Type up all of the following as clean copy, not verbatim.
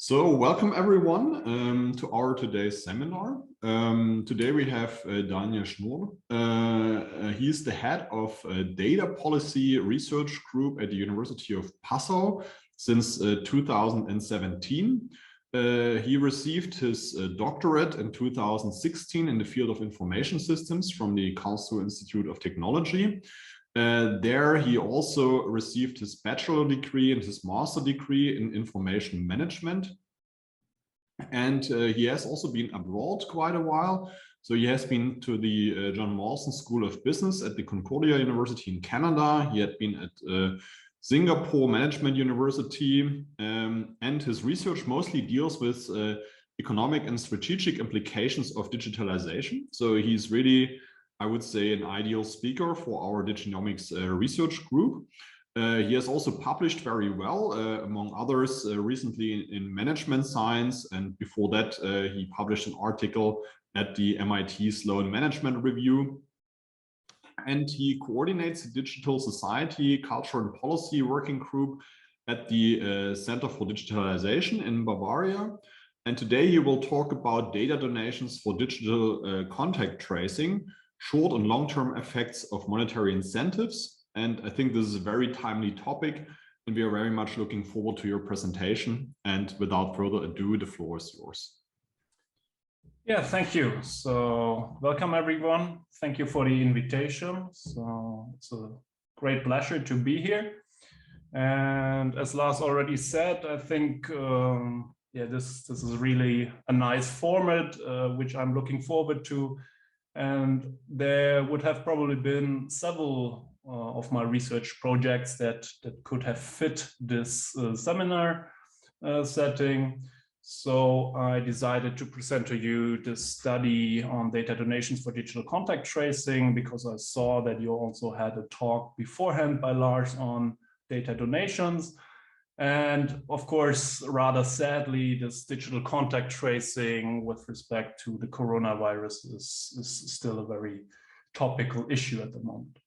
So welcome everyone to our today's seminar. Today we have Daniel Schnurr. He's the head of Data Policy Research Group at the University of Passau since 2017. He received his doctorate in 2016 in the field of information systems from the Karlsruhe Institute of Technology. There he also received his bachelor degree and his master degree in information management. And he has also been abroad quite a while. So he has been to the John Mawson School of Business at the Concordia University in Canada. He had been at Singapore Management University, and his research mostly deals with economic and strategic implications of digitalization. So he's really, I would say, an ideal speaker for our Diginomics research group. He has also published very well, among others, recently in management science. And before that, he published an article at the MIT Sloan Management Review. And he coordinates the Digital Society, Culture and Policy Working Group at the Center for Digitalization in Bavaria. And today he will talk about data donations for digital contact tracing, short and long-term effects of monetary incentives. And I think this is a very timely topic, and we are very much looking forward to your presentation. And without further ado, the floor is yours. Yeah, thank you. So welcome, everyone. Thank you for the invitation. So it's a great pleasure to be here. And as Lars already said, I think this is really a nice format, which I'm looking forward to. And there would have probably been several of my research projects that could have fit this seminar setting. So I decided to present to you this study on data donations for digital contact tracing, because I saw that you also had a talk beforehand by Lars on data donations. And of course, rather sadly, this digital contact tracing with respect to the coronavirus is still a very topical issue at the moment.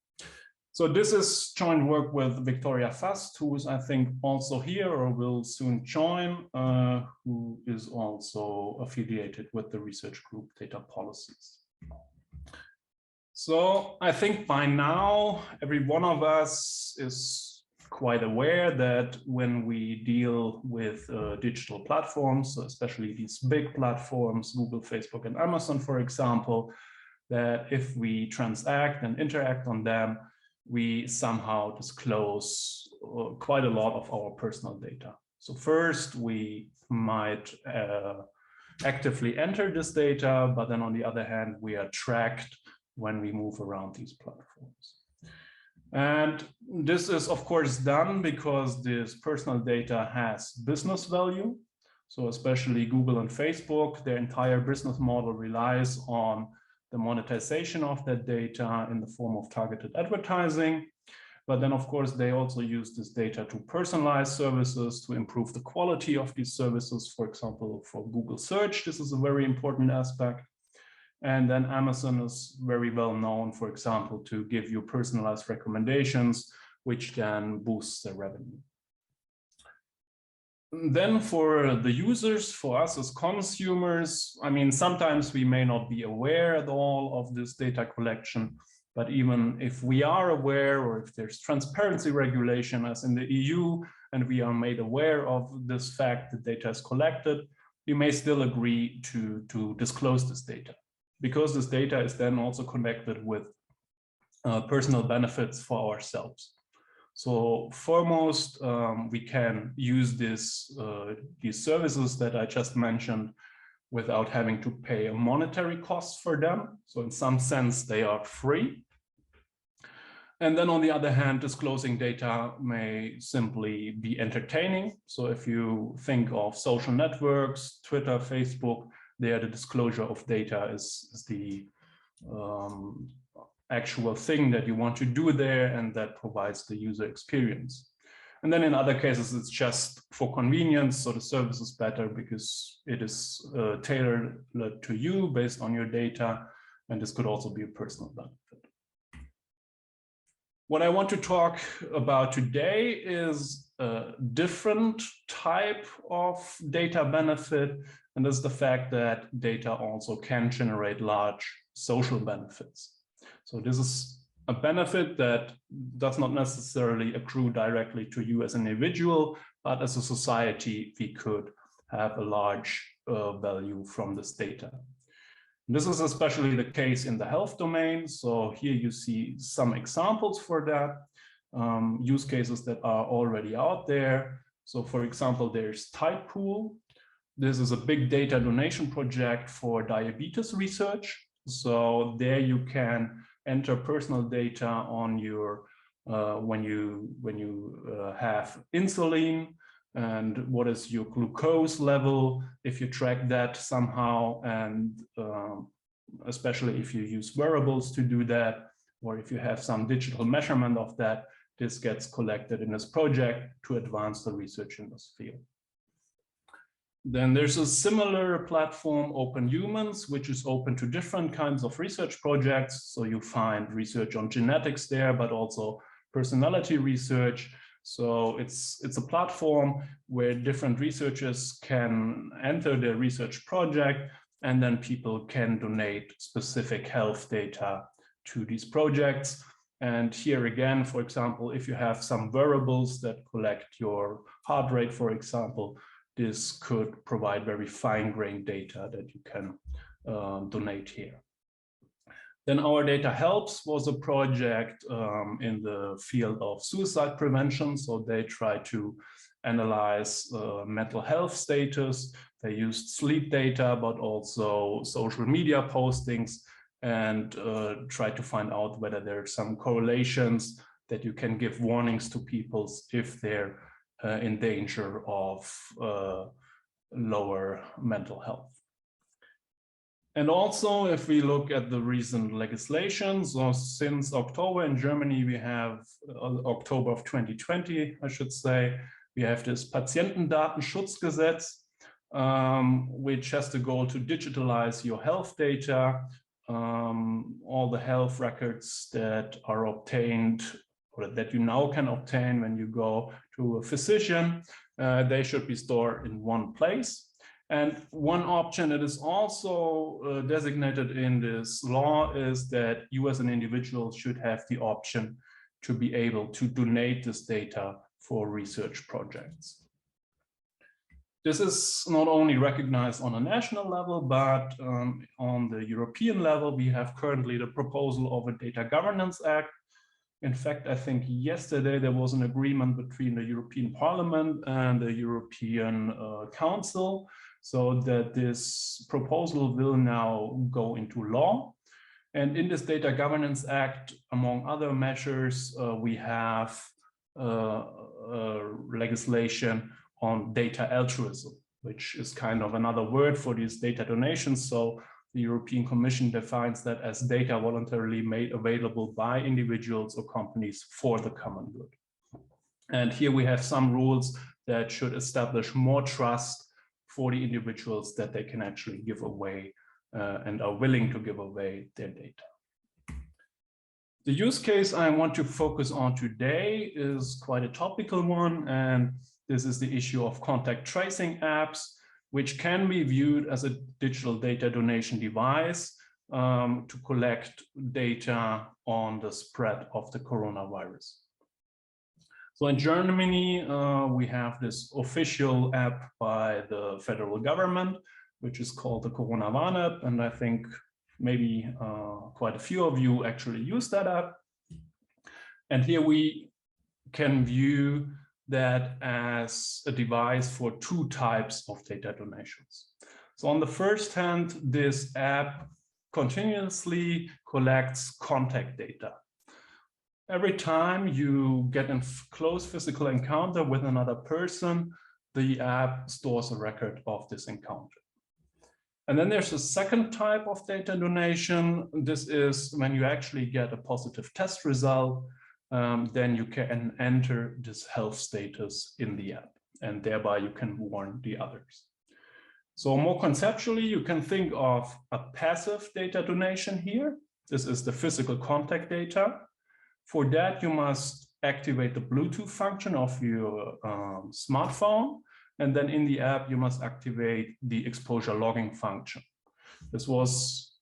So this is joint work with Victoria Fast, who is, I think, also here or will soon join, who is also affiliated with the research group Data Policies. So I think by now, every one of us is quite aware that when we deal with digital platforms, especially these big platforms, Google, Facebook, and Amazon, for example, that if we transact and interact on them, we somehow disclose quite a lot of our personal data. So first, we might actively enter this data, but then on the other hand, we are tracked when we move around these platforms. And this is, of course, done because this personal data has business value. So especially Google and Facebook, their entire business model relies on the monetization of that data in the form of targeted advertising. But then, of course, they also use this data to personalize services, to improve the quality of these services. For example, for Google search, this is a very important aspect. And then Amazon is very well known, for example, to give you personalized recommendations, which can boost their revenue. Then for the users, for us as consumers, I mean, sometimes we may not be aware at all of this data collection, but even if we are aware, or if there's transparency regulation as in the EU, and we are made aware of this fact that data is collected, we may still agree to disclose this data, because this data is then also connected with personal benefits for ourselves. So foremost, we can use these services that I just mentioned without having to pay a monetary cost for them. So in some sense, they are free. And then on the other hand, disclosing data may simply be entertaining. So if you think of social networks, Twitter, Facebook, there the disclosure of data is the actual thing that you want to do there, and that provides the user experience. And then in other cases, it's just for convenience. So the service is better because it is tailored to you based on your data. And this could also be a personal benefit. What I want to talk about today is a different type of data benefit, and this is the fact that data also can generate large social benefits. So this is a benefit that does not necessarily accrue directly to you as an individual, but as a society, we could have a large value from this data. This is especially the case in the health domain. So here you see some examples for that, use cases that are already out there. So for example, there's Tidepool. This is a big data donation project for diabetes research. So there you can enter personal data on your, when you have insulin, and what is your glucose level, if you track that somehow, and especially if you use wearables to do that, or if you have some digital measurement of that, this gets collected in this project to advance the research in this field. Then there's a similar platform, Open Humans, which is open to different kinds of research projects. So you find research on genetics there, but also personality research. So it's a platform where different researchers can enter their research project, and then people can donate specific health data to these projects. And here again, for example, if you have some wearables that collect your heart rate, for example, this could provide very fine-grained data that you can donate here. Then Our Data Helps was a project in the field of suicide prevention. So they try to analyze mental health status. They used sleep data, but also social media postings, and try to find out whether there are some correlations that you can give warnings to people if they're in danger of lower mental health. And also, if we look at the recent legislation, so since October in Germany, we have October of 2020, I should say, we have this Patientendatenschutzgesetz, which has the goal to digitalize your health data, all the health records that are obtained, or that you now can obtain when you go to a physician, they should be stored in one place. And one option that is also designated in this law is that you as an individual should have the option to be able to donate this data for research projects. This is not only recognized on a national level, but on the European level, we have currently the proposal of a Data Governance Act. In fact, I think yesterday there was an agreement between the European Parliament and the European Council, so that this proposal will now go into law. And in this Data Governance Act, among other measures, we have legislation on data altruism, which is kind of another word for these data donations. So the European Commission defines that as data voluntarily made available by individuals or companies for the common good. And here we have some rules that should establish more trust for the individuals that they can actually give away and are willing to give away their data. The use case I want to focus on today is quite a topical one, and this is the issue of contact tracing apps, which can be viewed as a digital data donation device to collect data on the spread of the coronavirus. So in Germany, we have this official app by the federal government, which is called the Corona Warn-App, and I think maybe quite a few of you actually use that app. And here we can view that as a device for two types of data donations. So on the first hand, this app continuously collects contact data. Every time you get in close physical encounter with another person, the app stores a record of this encounter. And then there's a second type of data donation. This is when you actually get a positive test result, then you can enter this health status in the app, and thereby you can warn the others. So more conceptually, you can think of a passive data donation here. This is the physical contact data. For that, you must activate the Bluetooth function of your smartphone. And then in the app, you must activate the exposure logging function. This was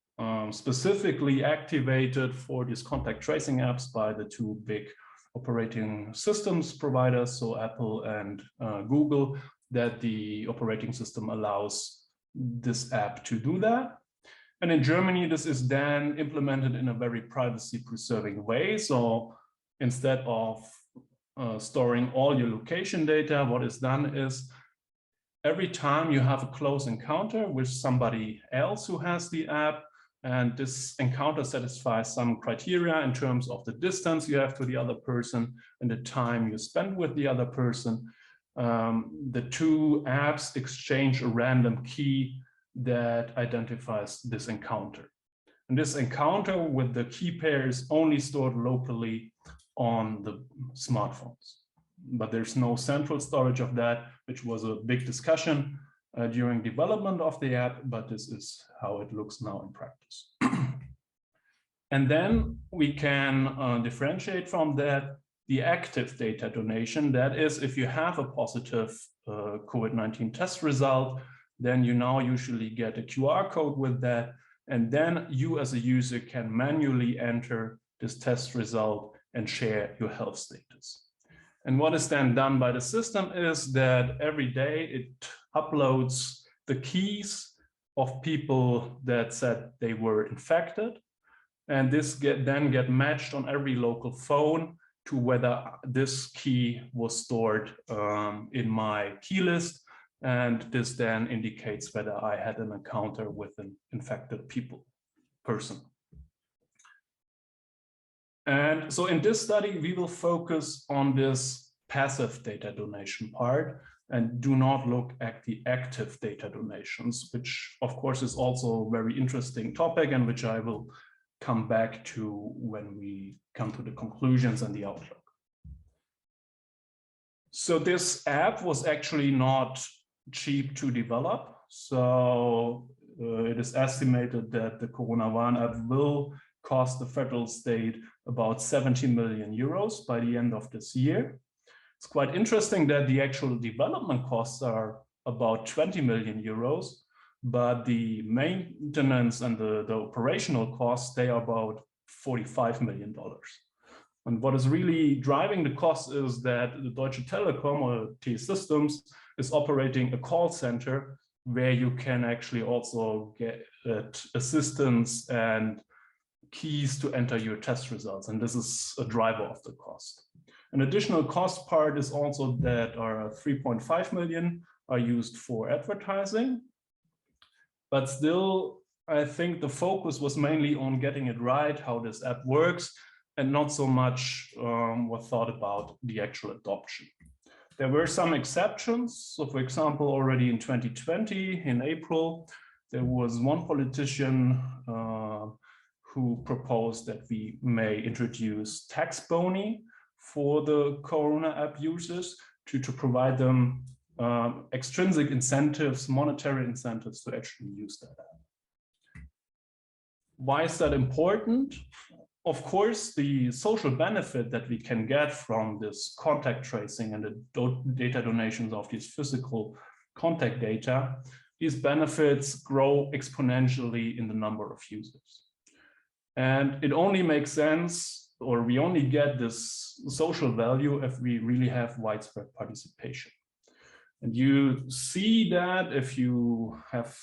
specifically activated for these contact tracing apps by the two big operating systems providers, so Apple and Google, that the operating system allows this app to do that. And in Germany, this is then implemented in a very privacy-preserving way. So instead of storing all your location data, what is done is every time you have a close encounter with somebody else who has the app, and this encounter satisfies some criteria in terms of the distance you have to the other person and the time you spend with the other person, the two apps exchange a random key that identifies this encounter. And this encounter with the key pair is only stored locally on the smartphones. But there's no central storage of that, which was a big discussion during development of the app, but this is how it looks now in practice. And then we can differentiate from that the active data donation. That is, if you have a positive COVID-19 test result, then you now usually get a QR code with that. And then you as a user can manually enter this test result and share your health status. And what is then done by the system is that every day it uploads the keys of people that said they were infected. And this then get matched on every local phone to whether this key was stored in my key list. And this then indicates whether I had an encounter with an infected person. And so in this study, we will focus on this passive data donation part and do not look at the active data donations, which of course is also a very interesting topic and which I will come back to when we come to the conclusions and the outlook. So this app was actually not cheap to develop. So it is estimated that the Corona Warn app will cost the federal state about 70 million euros by the end of this year. It's quite interesting that the actual development costs are about 20 million euros, but the maintenance and the operational costs, they are about $45 million. And what is really driving the cost is that the Deutsche Telekom or T-Systems is operating a call center where you can actually also get assistance and keys to enter your test results. And this is a driver of the cost. An additional cost part is also that our 3.5 million are used for advertising. But still, I think the focus was mainly on getting it right, how this app works, and not so much was thought about the actual adoption. There were some exceptions. So for example, already in 2020, in April, there was one politician who proposed that we may introduce tax boni for the Corona app users to provide them extrinsic incentives, monetary incentives to actually use that app. Why is that important? Of course, the social benefit that we can get from this contact tracing and the data donations of these physical contact data, these benefits grow exponentially in the number of users. And it only makes sense, or we only get this social value if we really have widespread participation. And you see that if you have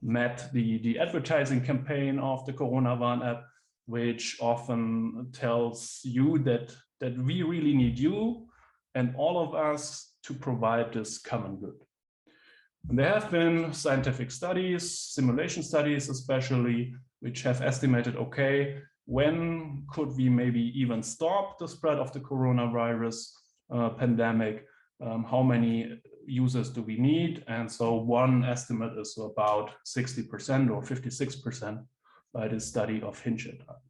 met the advertising campaign of the Corona Warn app, which often tells you that we really need you and all of us to provide this common good. And there have been scientific studies, simulation studies especially, which have estimated, okay, when could we maybe even stop the spread of the coronavirus pandemic? How many users do we need? And so one estimate is about 60% or 56% by this study of Hinch et al.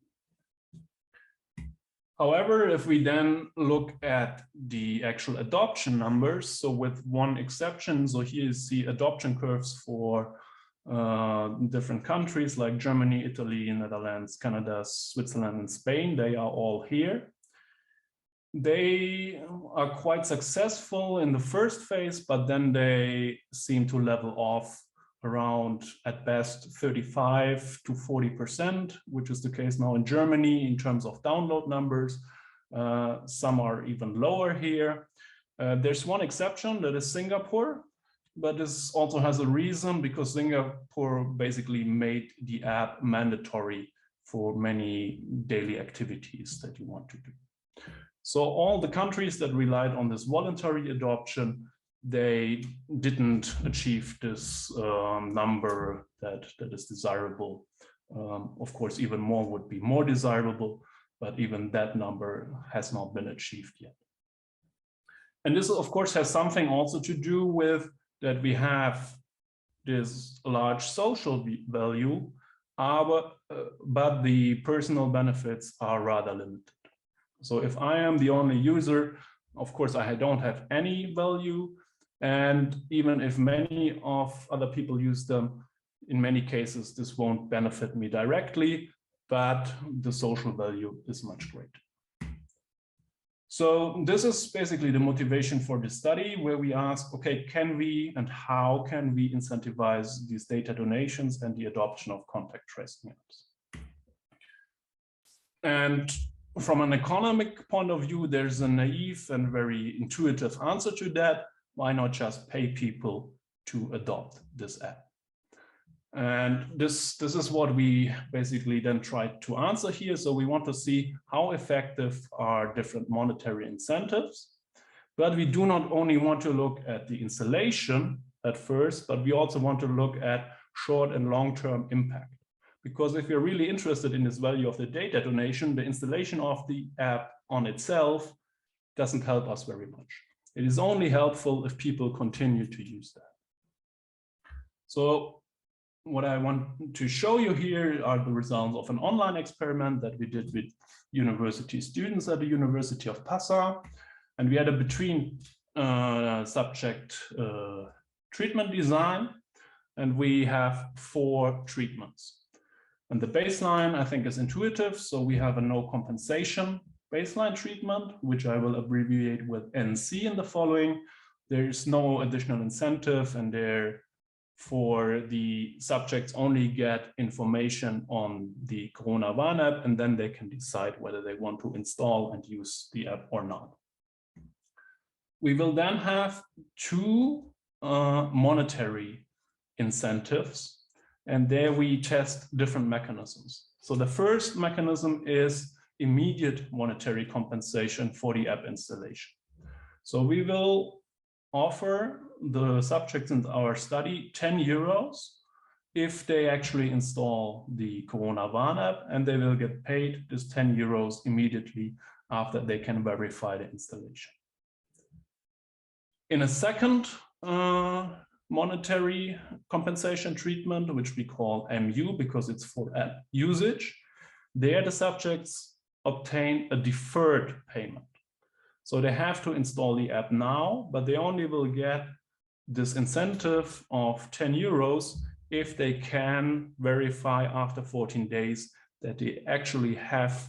However, if we then look at the actual adoption numbers, so with one exception, so here you see adoption curves for different countries like Germany, Italy, Netherlands, Canada, Switzerland, and Spain. They are all here. They are quite successful in the first phase, but then they seem to level off around, at best, 35 to 40%, which is the case now in Germany in terms of download numbers. Some are even lower here. There's one exception, that is Singapore, but this also has a reason, because Singapore basically made the app mandatory for many daily activities that you want to do. So all the countries that relied on this voluntary adoption, they didn't achieve this number that is desirable. Of course, even more would be more desirable, but even that number has not been achieved yet. And this, of course, has something also to do with that we have this large social value, but the personal benefits are rather limited. So if I am the only user, of course, I don't have any value. And even if many of other people use them, in many cases, this won't benefit me directly, but the social value is much greater. So this is basically the motivation for the study, where we ask, okay, can we and how can we incentivize these data donations and the adoption of contact tracing apps? And from an economic point of view, there's a naive and very intuitive answer to that. Why not just pay people to adopt this app? And this is what we basically then tried to answer here. So we want to see how effective are different monetary incentives. But we do not only want to look at the installation at first, but we also want to look at short and long-term impact. Because if you're really interested in this value of the data donation, the installation of the app on itself doesn't help us very much. It is only helpful if people continue to use that. So what I want to show you here are the results of an online experiment that we did with university students at the University of Passau. And we had a between subject treatment design, and we have 4 treatments. And the baseline, I think, is intuitive. So we have a no compensation baseline treatment, which I will abbreviate with NC in the following. There is no additional incentive, and therefore the subjects only get information on the Corona Warn app, and then they can decide whether they want to install and use the app or not. We will then have 2 monetary incentives, and there we test different mechanisms. So the first mechanism is immediate monetary compensation for the app installation. So we will offer the subjects in our study 10 euros if they actually install the Corona Warn app, and they will get paid this 10 euros immediately after they can verify the installation. In a second monetary compensation treatment, which we call MU because it's for app usage, there the subjects obtain a deferred payment. So they have to install the app now, but they only will get this incentive of 10 euros if they can verify after 14 days that they actually have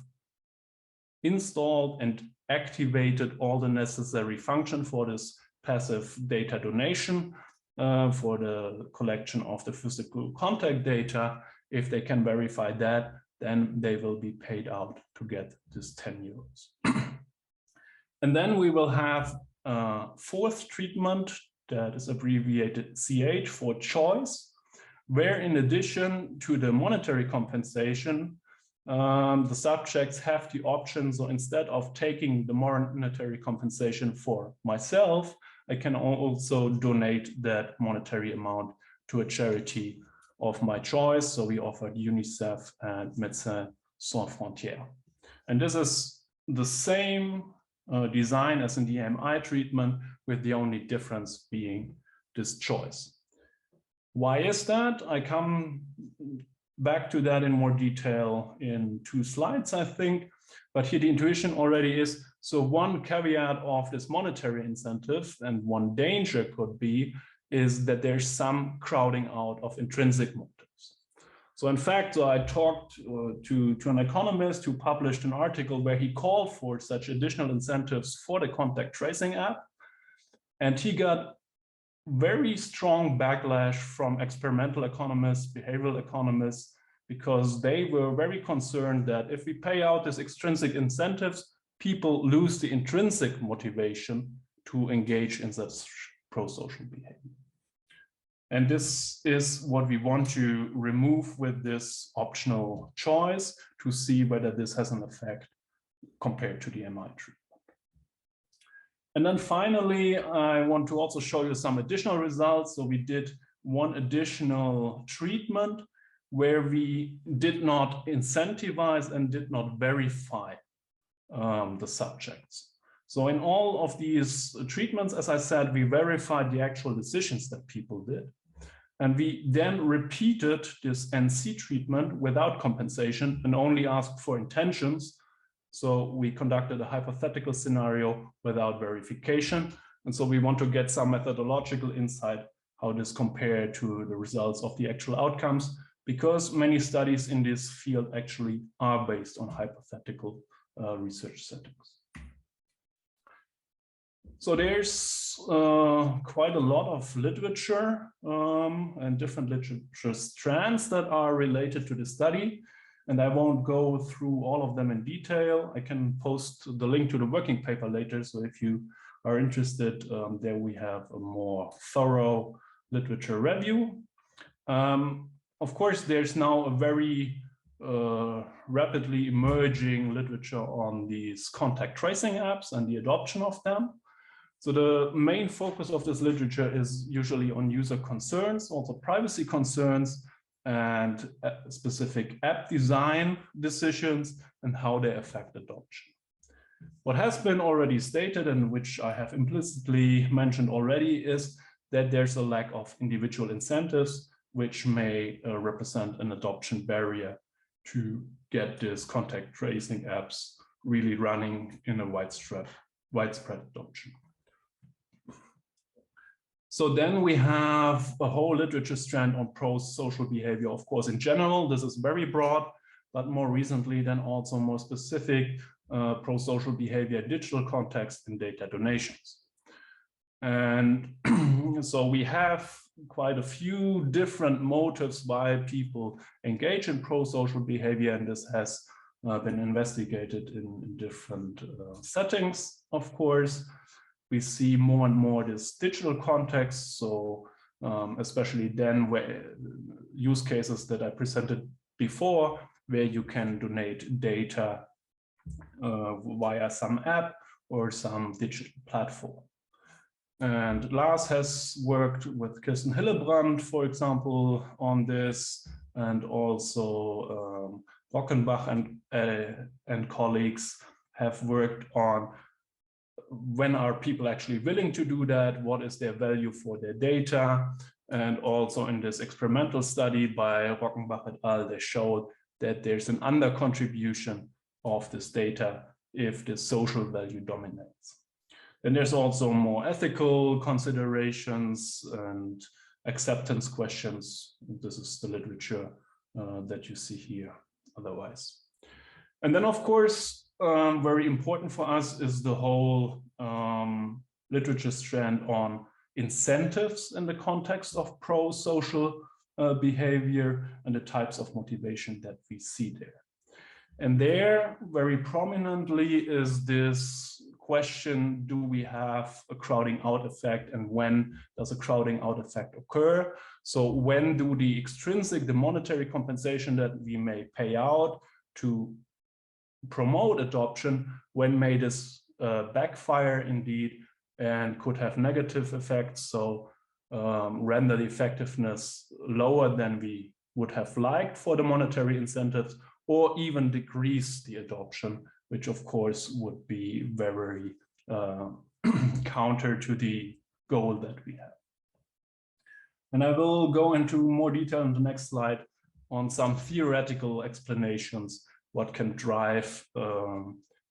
installed and activated all the necessary function for this passive data donation, for the collection of the physical contact data. If they can verify that, then they will be paid out to get this 10 euros. And then we will have a 4th treatment that is abbreviated CH for choice, where in addition to the monetary compensation, the subjects have the option. So instead of taking the monetary compensation for myself, I can also donate that monetary amount to a charity of my choice. So we offered UNICEF and Médecins Sans Frontières. And this is the same design as in the MI treatment, with the only difference being this choice. Why is that? I come back to that in more detail in 2 slides, I think. But here the intuition already is, so one caveat of this monetary incentive and one danger could be is that there's some crowding out of intrinsic motives. So in fact, I talked to an economist who published an article where he called for such additional incentives for the contact tracing app. And he got very strong backlash from experimental economists, behavioral economists, because they were very concerned that if we pay out these extrinsic incentives, people lose the intrinsic motivation to engage in such pro-social behavior. And this is what we want to remove with this optional choice to see whether this has an effect compared to the MI treatment. And then finally, I want to also show you some additional results. So we did one additional treatment where we did not incentivize and did not verify the subjects. So in all of these treatments, as I said, we verified the actual decisions that people did. And we then repeated this NC treatment without compensation and only asked for intentions. So we conducted a hypothetical scenario without verification. And so we want to get some methodological insight how this compared to the results of the actual outcomes, because many studies in this field actually are based on hypothetical research settings. So there's quite a lot of literature and different literature strands that are related to the study. And I won't go through all of them in detail. I can post the link to the working paper later. So if you are interested, there we have a more thorough literature review. Of course, there's now a very rapidly emerging literature on these contact tracing apps and the adoption of them. So the main focus of this literature is usually on user concerns, also privacy concerns, and specific app design decisions and how they affect adoption. What has been already stated, and which I have implicitly mentioned already, is that there's a lack of individual incentives, which may represent an adoption barrier to get these contact tracing apps really running in a widespread adoption. So then we have a whole literature strand on pro-social behavior. Of course, in general, this is very broad, but more recently then also more specific pro-social behavior, digital context, and data donations. And so we have quite a few different motives why people engage in pro-social behavior, and this has been investigated in different settings, of course. We see more and more this digital context, so especially then where use cases that I presented before, where you can donate data via some app or some digital platform. And Lars has worked with Kirsten Hillebrand, for example, on this, and also Rockenbach and colleagues have worked on when are people actually willing to do that, what is their value for their data. And also in this experimental study by Rockenbach et al., they showed that there's an under contribution of this data if the social value dominates. And there's also more ethical considerations and acceptance questions. This is the literature that you see here otherwise. And then, of course, very important for us is the whole literature strand on incentives in the context of pro-social behavior and the types of motivation that we see there. And there, very prominently, is this question, do we have a crowding out effect, and when does a crowding out effect occur? So when do the extrinsic, the monetary compensation that we may pay out to promote adoption, when may this backfire indeed and could have negative effects, so render the effectiveness lower than we would have liked for the monetary incentives, or even decrease the adoption, which of course would be very counter to the goal that we have. And I will go into more detail in the next slide on some theoretical explanations what can drive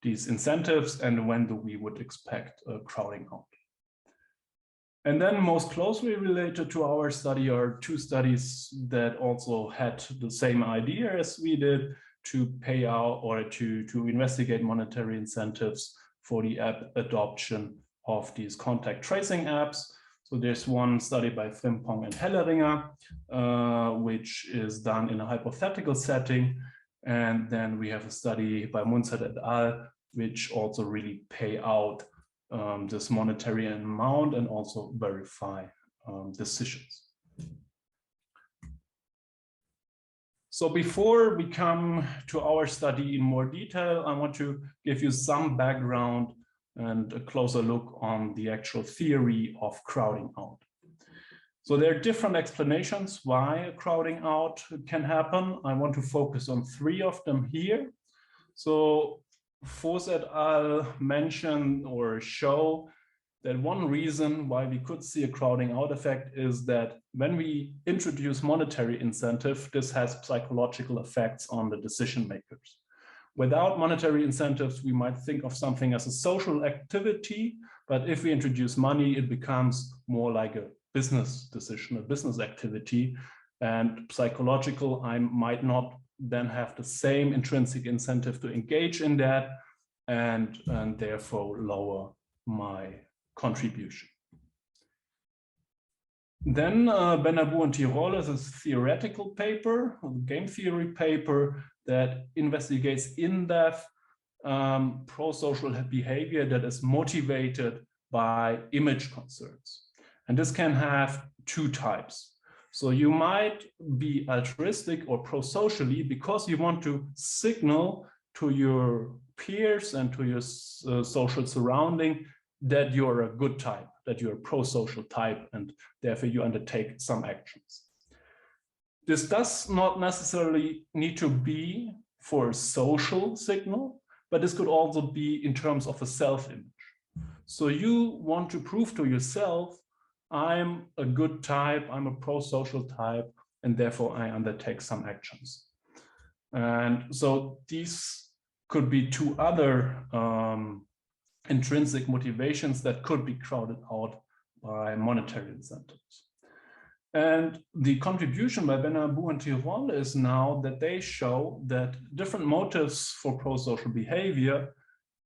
these incentives and when do we would expect crowding out. And then most closely related to our study are two studies that also had the same idea as we did, to pay out or to investigate monetary incentives for the app adoption of these contact tracing apps. So there's one study by Frimpong and Helleringer, which is done in a hypothetical setting. And then we have a study by Munzert et al., which also really pay out this monetary amount and also verify decisions. So before we come to our study in more detail, I want to give you some background and a closer look on the actual theory of crowding out. So there are different explanations why a crowding out can happen. I want to focus on three of them here. So Voss et al. Mention or show that one reason why we could see a crowding out effect is that when we introduce monetary incentive, this has psychological effects on the decision makers. Without monetary incentives, we might think of something as a social activity, but if we introduce money, it becomes more like a business decision, a business activity, and psychological, I might not then have the same intrinsic incentive to engage in that, and therefore lower my contribution. Then Benabou and Tirol is a theoretical paper, a game theory paper that investigates in-depth pro-social behavior that is motivated by image concerns. And this can have two types. So you might be altruistic or pro-socially because you want to signal to your peers and to your social surrounding that you're a good type, that you're a pro-social type, and therefore you undertake some actions. This does not necessarily need to be for a social signal, but this could also be in terms of a self-image. So you want to prove to yourself, I'm a good type, I'm a pro-social type, and therefore I undertake some actions. And so these could be two other intrinsic motivations that could be crowded out by monetary incentives. And the contribution by Benabou and Tirol is now that they show that different motives for pro-social behavior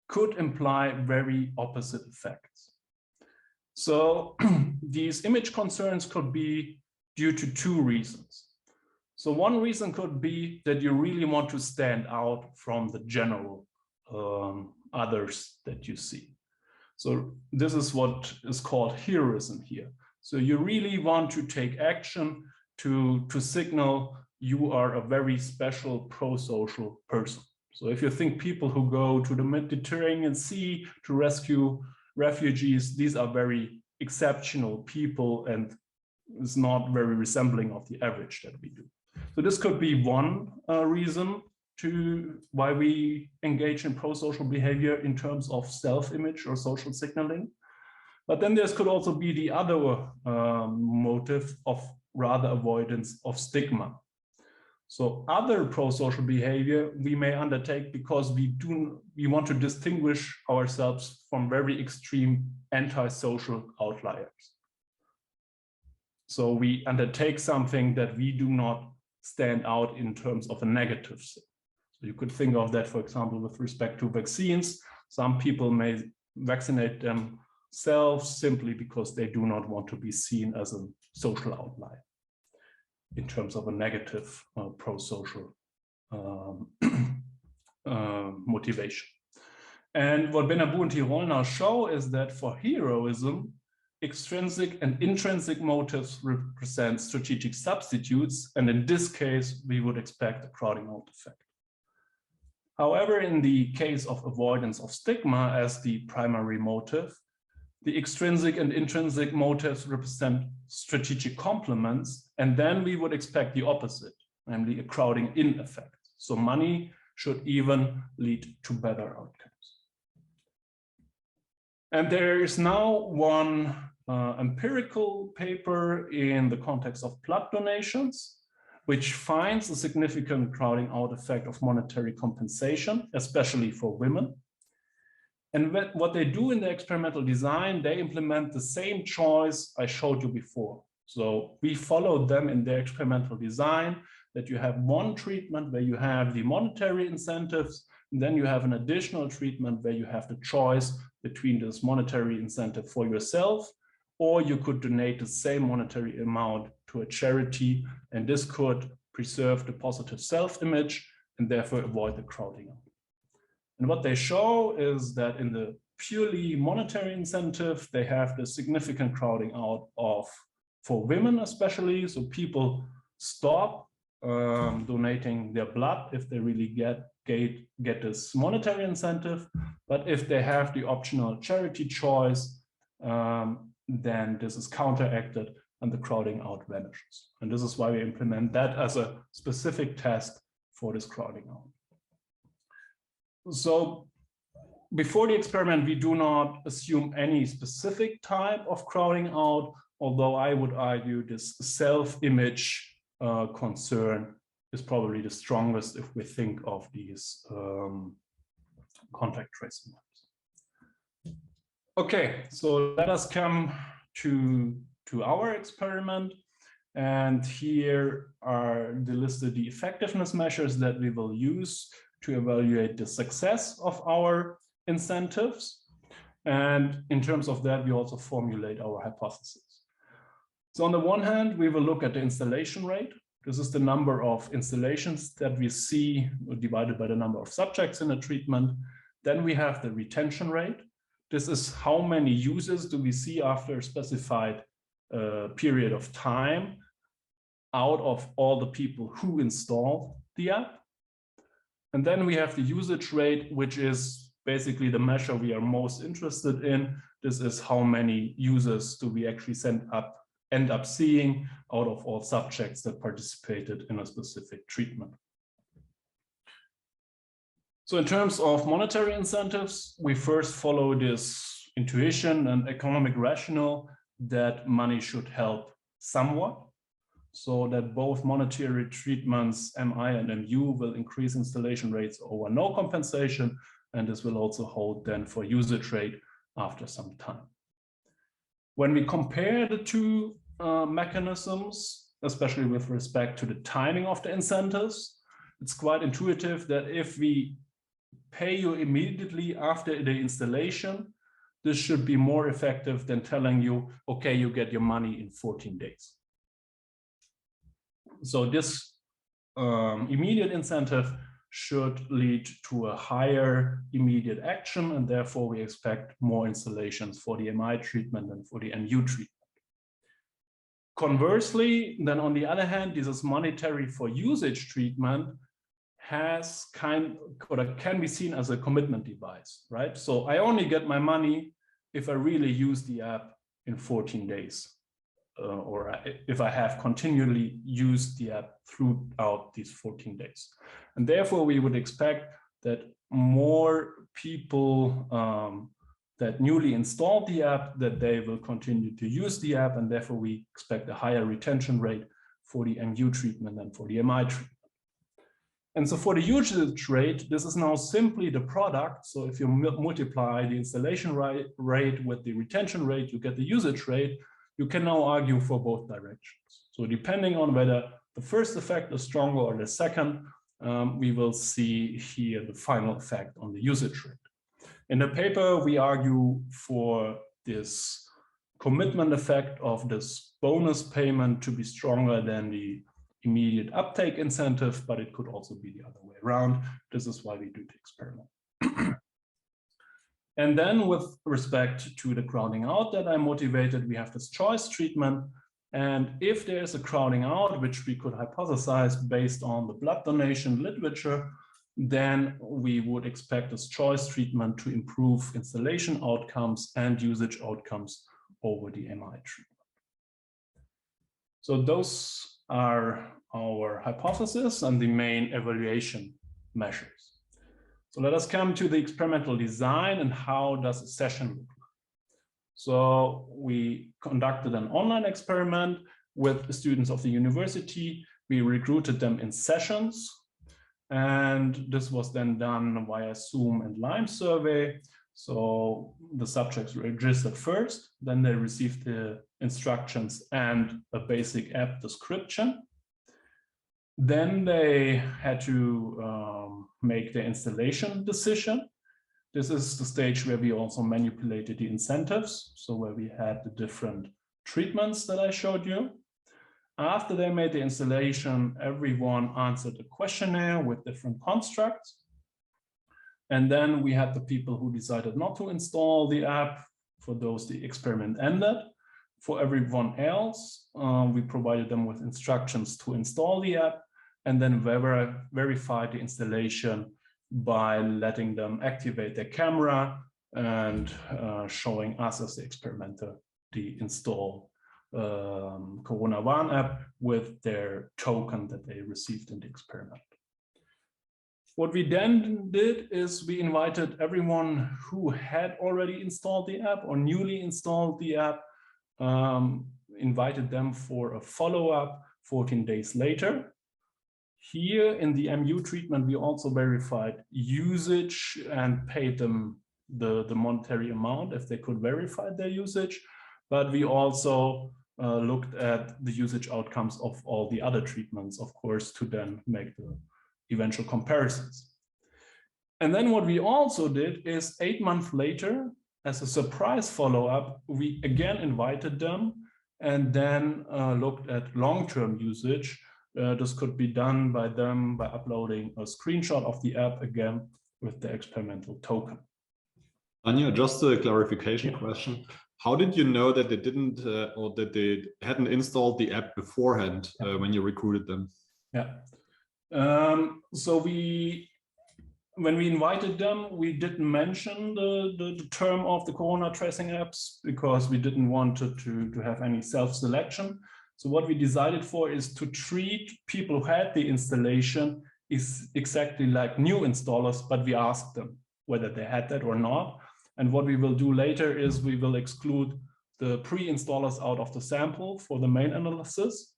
could imply very opposite effects. So these image concerns could be due to two reasons. So one reason could be that you really want to stand out from the general others that you see. So this is what is called heroism here. So you really want to take action to signal you are a very special pro-social person. So if you think people who go to the Mediterranean Sea to rescue refugees, these are very exceptional people and is not very resembling of the average that we do. So this could be one reason to why we engage in pro-social behavior in terms of self-image or social signaling. But then there could also be the other motive of rather avoidance of stigma. So other pro-social behavior we may undertake because we want to distinguish ourselves from very extreme anti-social outliers. So we undertake something that we do not stand out in terms of a negative thing. So you could think of that, for example, with respect to vaccines. Some people may vaccinate themselves simply because they do not want to be seen as a social outlier in terms of a negative pro-social motivation. And what Benabou and Tirol now show is that for heroism, extrinsic and intrinsic motives represent strategic substitutes, and in this case, we would expect a crowding out effect. However, in the case of avoidance of stigma as the primary motive, the extrinsic and intrinsic motives represent strategic complements, and then we would expect the opposite, namely a crowding in effect. So money should even lead to better outcomes. And there is now one empirical paper in the context of blood donations, which finds a significant crowding out effect of monetary compensation, especially for women. And what they do in the experimental design, they implement the same choice I showed you before. So we followed them in their experimental design, that you have one treatment where you have the monetary incentives, and then you have an additional treatment where you have the choice between this monetary incentive for yourself, or you could donate the same monetary amount to a charity, and this could preserve the positive self-image and therefore avoid the crowding out. And what they show is that in the purely monetary incentive, they have the significant crowding out for women especially. So people stop donating their blood if they really get this monetary incentive. But if they have the optional charity choice, then this is counteracted and the crowding out vanishes. And this is why we implement that as a specific test for this crowding out. So before the experiment, we do not assume any specific type of crowding out, although I would argue this self-image concern is probably the strongest if we think of these contact tracing maps. Okay, so let us come to our experiment. And here are listed the effectiveness measures that we will use to evaluate the success of our incentives. And in terms of that, we also formulate our hypothesis. So on the one hand, we will look at the installation rate. This is the number of installations that we see divided by the number of subjects in a treatment. Then we have the retention rate. This is how many users do we see after a specified period of time out of all the people who installed the app. And then we have the usage rate, which is basically the measure we are most interested in. This is how many users do we actually end up seeing out of all subjects that participated in a specific treatment. So in terms of monetary incentives, we first follow this intuition and economic rationale that money should help somewhat, so that both monetary treatments, MI and MU, will increase installation rates over no compensation, and this will also hold then for usage rate after some time. When we compare the two mechanisms, especially with respect to the timing of the incentives, it's quite intuitive that if we pay you immediately after the installation, this should be more effective than telling you, okay, you get your money in 14 days. So this immediate incentive should lead to a higher immediate action, and therefore we expect more installations for the MI treatment than for the MU treatment. Conversely, then on the other hand, this is monetary for usage treatment can be seen as a commitment device, right? So I only get my money if I really use the app in 14 days. Or if I have continually used the app throughout these 14 days. And therefore, we would expect that more people that newly installed the app, that they will continue to use the app, and therefore we expect a higher retention rate for the MU treatment than for the MI treatment. And so for the usage rate, this is now simply the product. So if you multiply the installation rate with the retention rate, you get the usage rate. You can now argue for both directions. So depending on whether the first effect is stronger or the second, we will see here the final effect on the usage rate. In the paper, we argue for this commitment effect of this bonus payment to be stronger than the immediate uptake incentive, but it could also be the other way around. This is why we do the experiment. And then with respect to the crowding out that I motivated, we have this choice treatment. And if there is a crowding out, which we could hypothesize based on the blood donation literature, then we would expect this choice treatment to improve installation outcomes and usage outcomes over the MI treatment. So those are our hypotheses and the main evaluation measures. So let us come to the experimental design and how does a session look like. So we conducted an online experiment with students of the university. We recruited them in sessions, and this was then done via Zoom and Lime survey. So the subjects registered first, then they received the instructions and a basic app description. Then they had to make the installation decision. This is the stage where we also manipulated the incentives, so where we had the different treatments that I showed you. After they made the installation, everyone answered a questionnaire with different constructs. And then we had the people who decided not to install the app. For those, the experiment ended. For everyone else, we provided them with instructions to install the app and then verify the installation by letting them activate their camera and showing us as the experimenter the install Corona Warn app with their token that they received in the experiment. What we then did is we invited everyone who had already installed the app or newly installed the app, invited them for a follow-up 14 days later. Here in the MU treatment, we also verified usage and paid them the monetary amount if they could verify their usage. But we also looked at the usage outcomes of all the other treatments, of course, to then make the eventual comparisons. And then what we also did is 8 months later, as a surprise follow-up, we again invited them and then looked at long-term usage. This could be done by them by uploading a screenshot of the app again with the experimental token. Anja, just a clarification question. How did you know that they didn't or that they hadn't installed the app beforehand when you recruited them? Yeah. So when we invited them, we didn't mention the term of the Corona tracing apps because we didn't want to have any self-selection. So what we decided for is to treat people who had the installation is exactly like new installers, but we asked them whether they had that or not. And what we will do later is we will exclude the pre-installers out of the sample for the main analysis.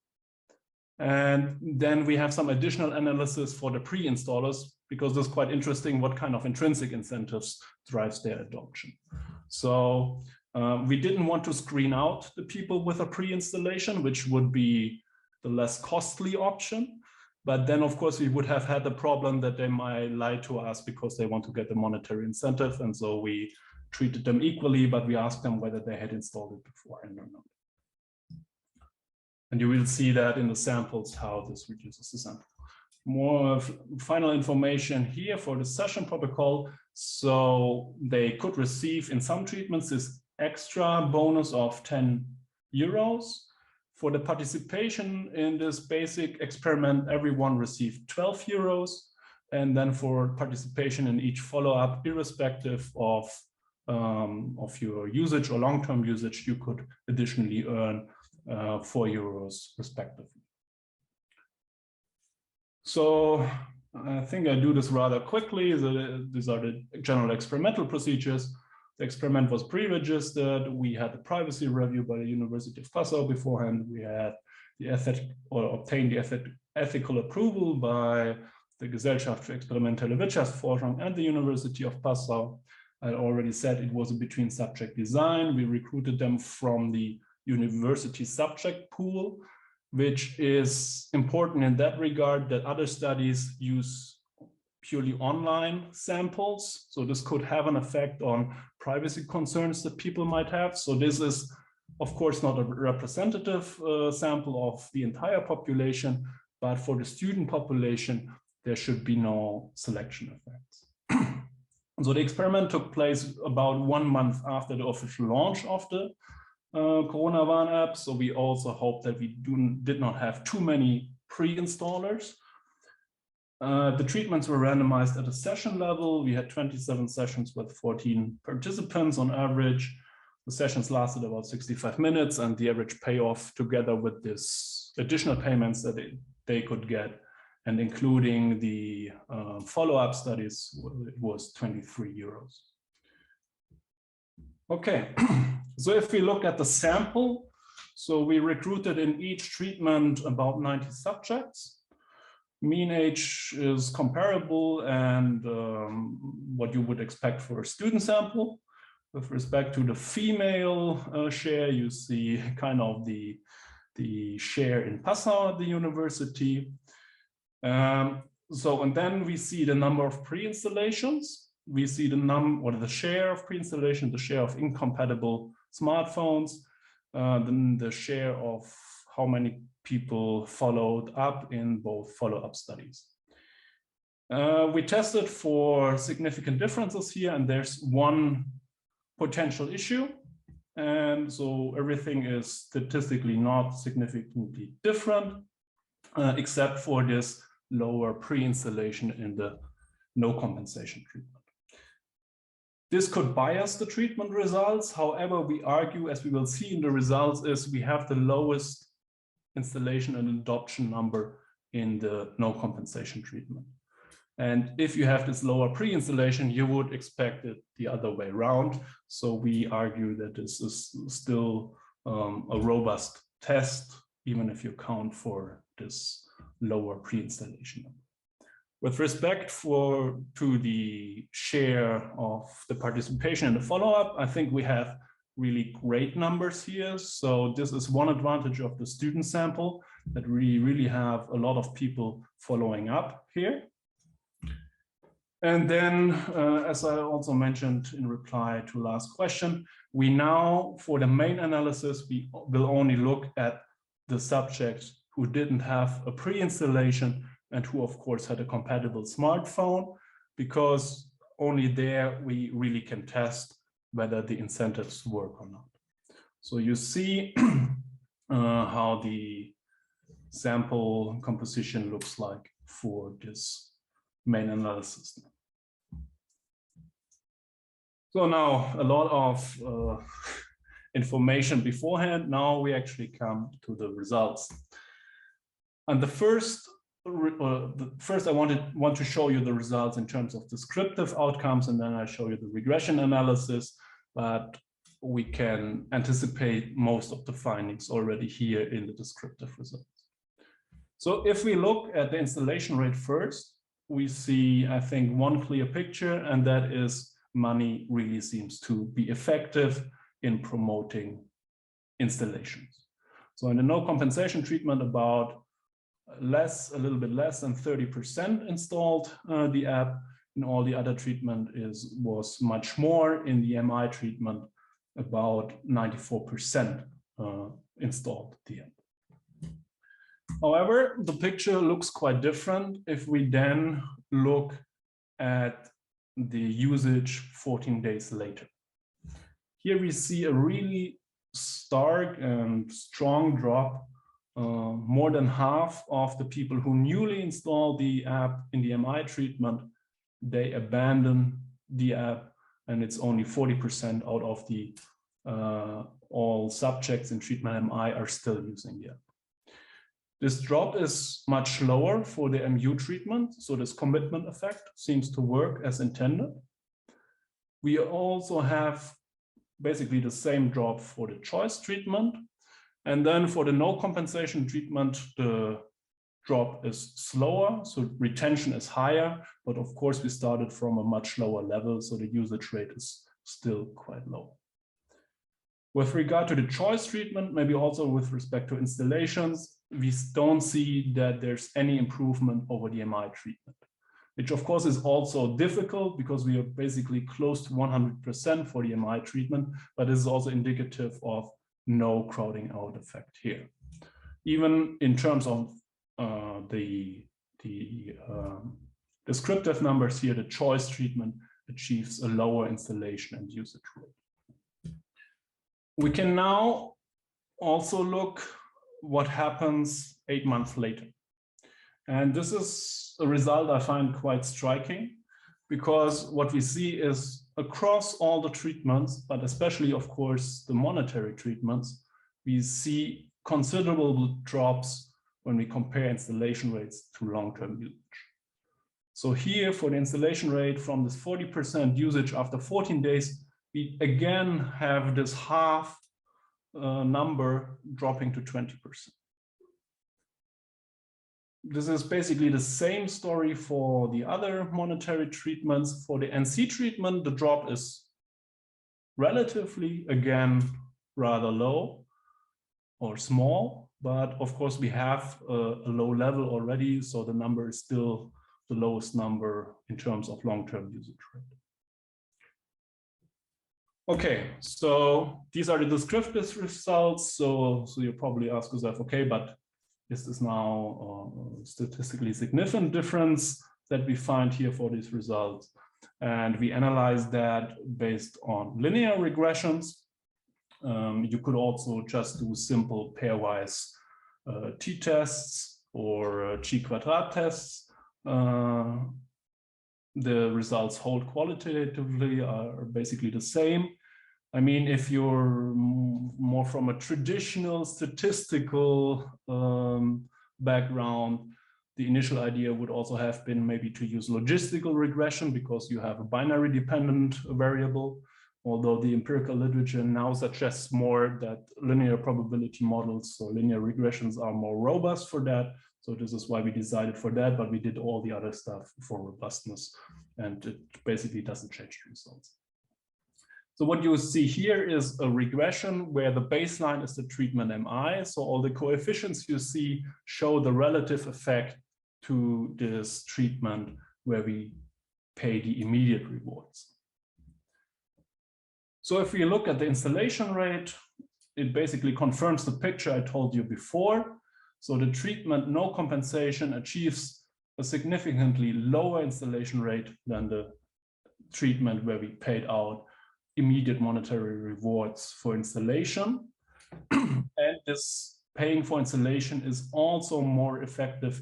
And then we have some additional analysis for the pre-installers, because it's quite interesting what kind of intrinsic incentives drives their adoption. So we didn't want to screen out the people with a pre-installation, which would be the less costly option. But then, of course, we would have had the problem that they might lie to us because they want to get the monetary incentive. And so we treated them equally, but we asked them whether they had installed it beforehand or not. And you will see that in the samples, how this reduces the sample. More final information here for the session protocol. So they could receive in some treatments this extra bonus of 10 euros. For the participation in this basic experiment, everyone received 12 euros. And then for participation in each follow-up, irrespective of your usage or long-term usage, you could additionally earn 4 euros respectively. So I think I do this rather quickly. These are the general experimental procedures. The experiment was pre-registered. We had the privacy review by the University of Passau beforehand. We had the obtained the ethical approval by the Gesellschaft für experimentelle Wirtschaftsforschung and the University of Passau. I already said it was a between subject design. We recruited them from the university subject pool, which is important in that regard that other studies use purely online samples. So this could have an effect on privacy concerns that people might have. So this is, of course, not a representative sample of the entire population, but for the student population, there should be no selection effects. So the experiment took place about 1 month after the official launch of the Corona Warn app. So we also hope that we did not have too many pre-installers. The treatments were randomized at a session level. We had 27 sessions with 14 participants on average. The sessions lasted about 65 minutes, and the average payoff together with this additional payments that they could get, and including the follow-up studies, it was 23 euros. Okay, so if we look at the sample, so we recruited in each treatment about 90 subjects. Mean age is comparable, and what you would expect for a student sample. With respect to the female share, you see kind of the share in Passau at the university. And then we see the number of pre-installations. We see the share of pre-installation, the share of incompatible smartphones, then the share of how many people followed up in both follow-up studies. We tested for significant differences here, and there's one potential issue. And so everything is statistically not significantly different, except for this lower pre-installation in the no compensation treatment. This could bias the treatment results. However, we argue, as we will see in the results, is we have the lowest installation and adoption number in the no compensation treatment. And if you have this lower pre-installation, you would expect it the other way around. So we argue that this is still a robust test, even if you account for this lower pre-installation. With respect to the share of the participation in the follow-up, I think we have really great numbers here. So this is one advantage of the student sample, that we really have a lot of people following up here. And then, as I also mentioned in reply to last question, we now, for the main analysis, we will only look at the subjects who didn't have a pre-installation and who, of course, had a compatible smartphone, because only there we really can test whether the incentives work or not. So you see how the sample composition looks like for this main analysis. So now a lot of information beforehand. Now we actually come to the results. And first I want to show you the results in terms of descriptive outcomes, and then I show you the regression analysis, but we can anticipate most of the findings already here in the descriptive results. So if we look at the installation rate first, we see, I think, one clear picture, and that is money really seems to be effective in promoting installations. So in the no compensation treatment, about a little bit less than 30% installed the app. In all the other treatment was much more. In the MI treatment, about 94% installed the app. However, the picture looks quite different if we then look at the usage 14 days later. Here we see a really stark and strong drop. More than half of the people who newly installed the app in the MI treatment, they abandon the app, and it's only 40% out of the all subjects in treatment MI are still using the app. This drop is much lower for the MU treatment, so this commitment effect seems to work as intended. We also have basically the same drop for the choice treatment. And then for the no compensation treatment, the drop is slower, so retention is higher, but of course we started from a much lower level, so the usage rate is still quite low. With regard to the choice treatment, maybe also with respect to installations, we don't see that there's any improvement over the MI treatment, which of course is also difficult because we are basically close to 100% for the MI treatment, but this is also indicative of no crowding out effect here. Even in terms of the descriptive numbers here, the choice treatment achieves a lower installation and usage rate. We can now also look what happens 8 months later. And this is a result I find quite striking, because what we see is across all the treatments, but especially, of course, the monetary treatments, we see considerable drops when we compare installation rates to long-term usage. So here, for the installation rate from this 40% usage after 14 days, we again have this half number dropping to 20%. This is basically the same story for the other monetary treatments. For the NC treatment, the drop is relatively, again, rather low or small, but of course we have a low level already, so the number is still the lowest number in terms of long-term usage rate. Okay, so these are the descriptive results. So you probably ask yourself, okay, but is this now a statistically significant difference that we find here for these results? And we analyze that based on linear regressions. You could also just do simple pairwise t-tests or chi-quadrat tests. The results hold qualitatively are basically the same. I mean, if you're more from a traditional statistical background, the initial idea would also have been maybe to use logistical regression because you have a binary dependent variable, although the empirical literature now suggests more that linear probability models or linear regressions are more robust for that. So this is why we decided for that, but we did all the other stuff for robustness, and it basically doesn't change the results. So what you see here is a regression where the baseline is the treatment MI. So all the coefficients you see show the relative effect to this treatment where we pay the immediate rewards. So if we look at the installation rate, it basically confirms the picture I told you before. So the treatment no compensation achieves a significantly lower installation rate than the treatment where we paid out immediate monetary rewards for installation. And this paying for installation is also more effective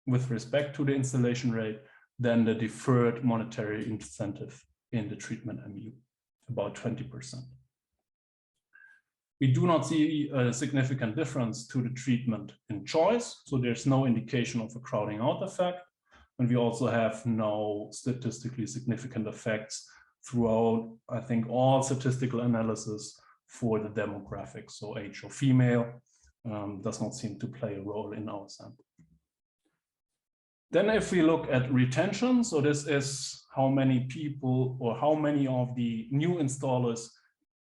with respect to the installation rate than the deferred monetary incentive in the treatment MU, about 20%. We do not see a significant difference to the treatment in choice, so there's no indication of a crowding out effect. And we also have no statistically significant effects throughout, I think, all statistical analysis for the demographics. So age or female does not seem to play a role in our sample. Then if we look at retention, so this is how many people or how many of the new installers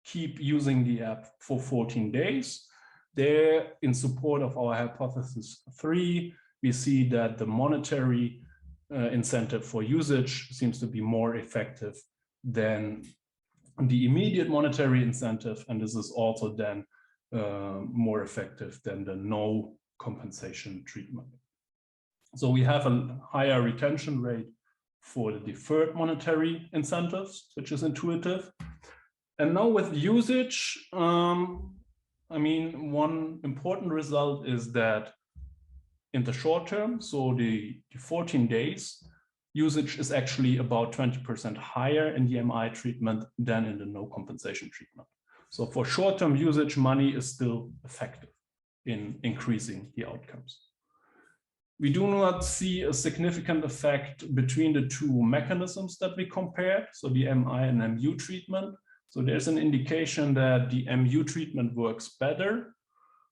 keep using the app for 14 days. There, in support of our hypothesis 3, we see that the monetary incentive for usage seems to be more effective than the immediate monetary incentive, and this is also then more effective than the no compensation treatment. So we have a higher retention rate for the deferred monetary incentives, which is intuitive. And now with usage, I mean, one important result is that in the short term, so the 14 days, usage is actually about 20% higher in the MI treatment than in the no compensation treatment. So for short-term usage, money is still effective in increasing the outcomes. We do not see a significant effect between the two mechanisms that we compared, so the MI and MU treatment. So there's an indication that the MU treatment works better,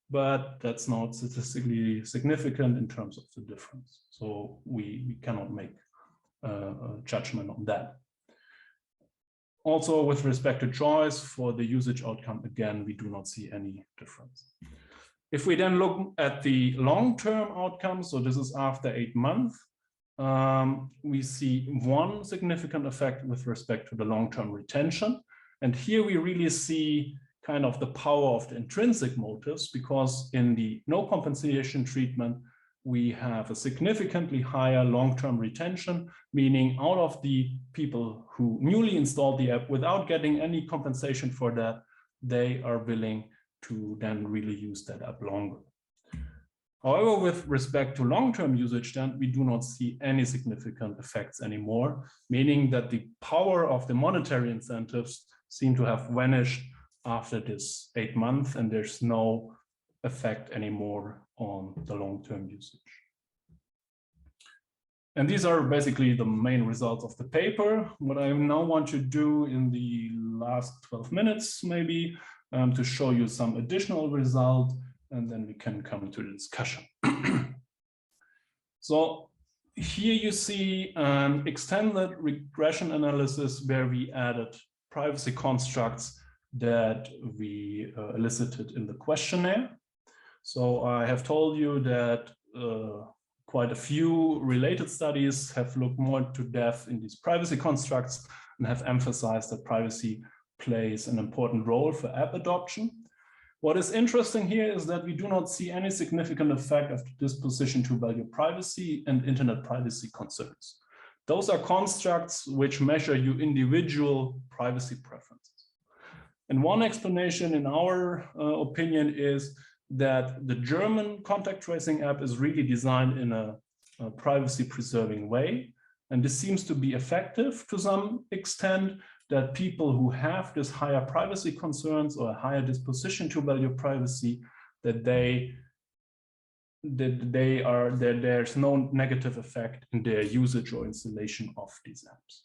but that's not statistically significant in terms of the difference. So we cannot make a judgment on that. Also, with respect to choice for the usage outcome, again, we do not see any difference. If we then look at the long-term outcome, so this is after 8 months, we see one significant effect with respect to the long-term retention. And here we really see kind of the power of the intrinsic motives, because in the no compensation treatment, we have a significantly higher long-term retention, meaning out of the people who newly installed the app without getting any compensation for that, they are willing to then really use that app longer. However, with respect to long-term usage, then we do not see any significant effects anymore, meaning that the power of the monetary incentives seem to have vanished after this 8 months, and there's no effect anymore on the long-term usage. And these are basically the main results of the paper. What I now want to do in the last 12 minutes, maybe, to show you some additional result, and then we can come to the discussion. So here you see an extended regression analysis where we added privacy constructs that we elicited in the questionnaire. So I have told you that quite a few related studies have looked more to depth in these privacy constructs and have emphasized that privacy plays an important role for app adoption. What is interesting here is that we do not see any significant effect of the disposition to value privacy and internet privacy concerns. Those are constructs which measure your individual privacy preferences. And one explanation in our opinion is that the German contact tracing app is really designed in a privacy preserving way. And this seems to be effective to some extent, that people who have this higher privacy concerns or a higher disposition to value privacy, that there's no negative effect in their usage or installation of these apps.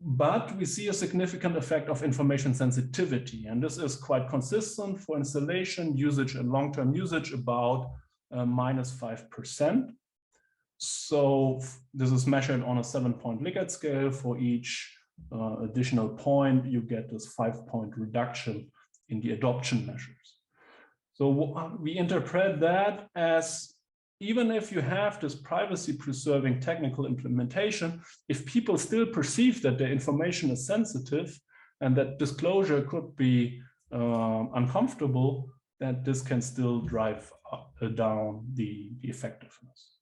But we see a significant effect of information sensitivity, and this is quite consistent for installation, usage, and long-term usage, about -5%. So this is measured on a 7-point Likert scale. For each additional point, you get this 5-point reduction in the adoption measures. So we interpret that as, even if you have this privacy preserving technical implementation, if people still perceive that their information is sensitive and that disclosure could be uncomfortable, that this can still drive down the effectiveness.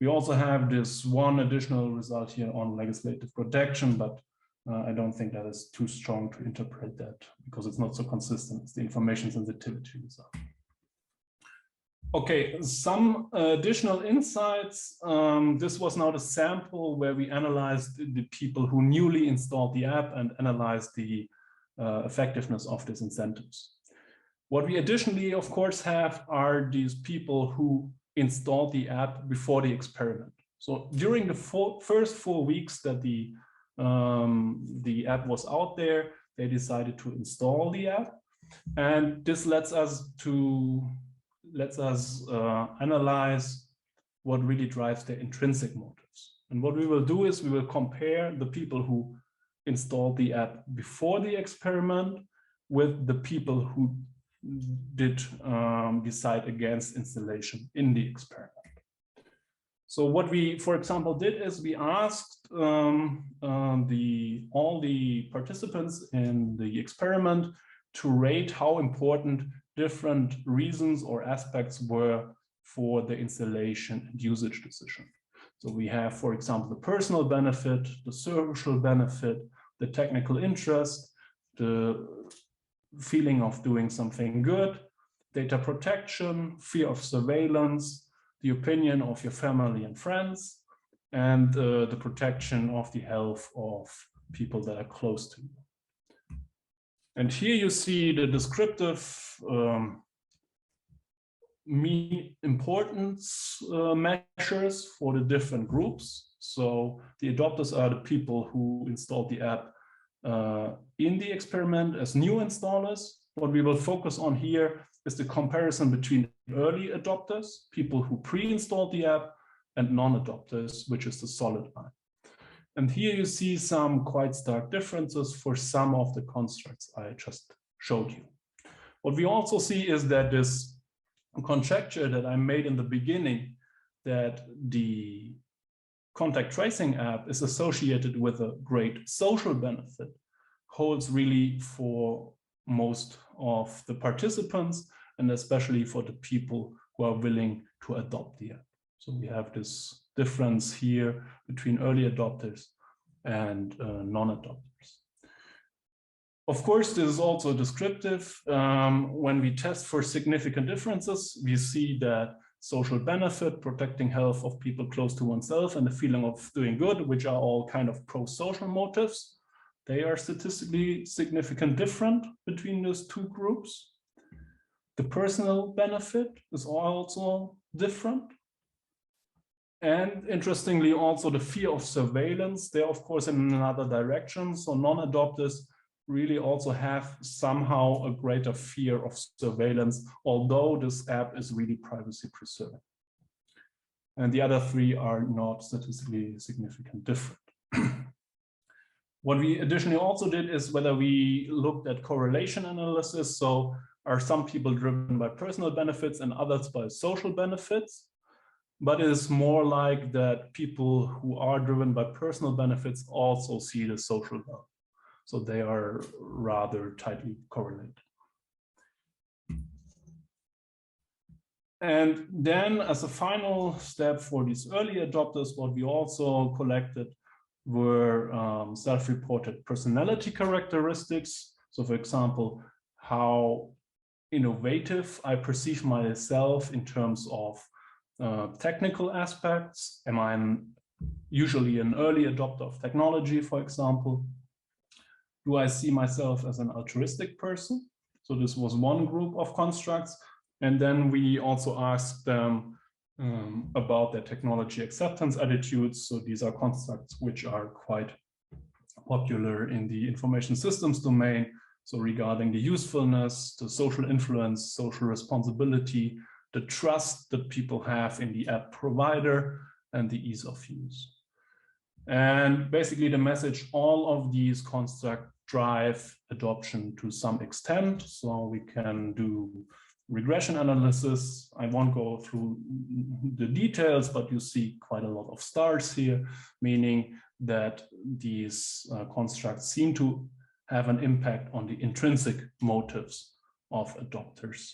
We also have this one additional result here on legislative protection, but I don't think that is too strong to interpret that because it's not so consistent. It's the information sensitivity result. Okay, some additional insights. This was now the sample where we analyzed the people who newly installed the app and analyzed the effectiveness of these incentives. What we additionally, of course, have are these people who installed the app before the experiment. So during the first 4 weeks that the app was out there, they decided to install the app, and this lets us analyze what really drives their intrinsic motives. And what we will do is we will compare the people who installed the app before the experiment with the people who did decide against installation in the experiment. So what we, for example, did is we asked all the participants in the experiment to rate how important different reasons or aspects were for the installation and usage decision. So we have, for example, the personal benefit, the social benefit, the technical interest, the feeling of doing something good, data protection, fear of surveillance, the opinion of your family and friends, and the protection of the health of people that are close to you. And here you see the descriptive importance measures for the different groups. So the adopters are the people who installed the app in the experiment as new installers. What we will focus on here is the comparison between early adopters, people who pre-installed the app, and non-adopters, which is the solid line. And here you see some quite stark differences for some of the constructs I just showed you. What we also see is that this conjecture that I made in the beginning, that the contact tracing app is associated with a great social benefit, holds really for most of the participants, and especially for the people who are willing to adopt the app. So we have this difference here between early adopters and non-adopters. Of course, this is also descriptive. When we test for significant differences, we see that social benefit, protecting health of people close to oneself, and the feeling of doing good, which are all kind of pro-social motives, they are statistically significant different between those two groups. The personal benefit is also different. And interestingly, also the fear of surveillance, they're of course in another direction. So non-adopters really also have somehow a greater fear of surveillance, although this app is really privacy preserving. And the other three are not statistically significant different. What we additionally also did is whether we looked at correlation analysis. So are some people driven by personal benefits and others by social benefits? But it is more like that people who are driven by personal benefits also see the social value. So they are rather tightly correlated. And then as a final step for these early adopters, what we also collected were self-reported personality characteristics. So for example, how innovative I perceive myself in terms of technical aspects. Am I usually an early adopter of technology, for example? Do I see myself as an altruistic person? So this was one group of constructs. And then we also asked them about their technology acceptance attitudes. So these are constructs which are quite popular in the information systems domain. So regarding the usefulness, the social influence, social responsibility, the trust that people have in the app provider, and the ease of use. And basically the message, all of these constructs drive adoption to some extent. So we can do regression analysis. I won't go through the details, but you see quite a lot of stars here, meaning that these constructs seem to have an impact on the intrinsic motives of adopters.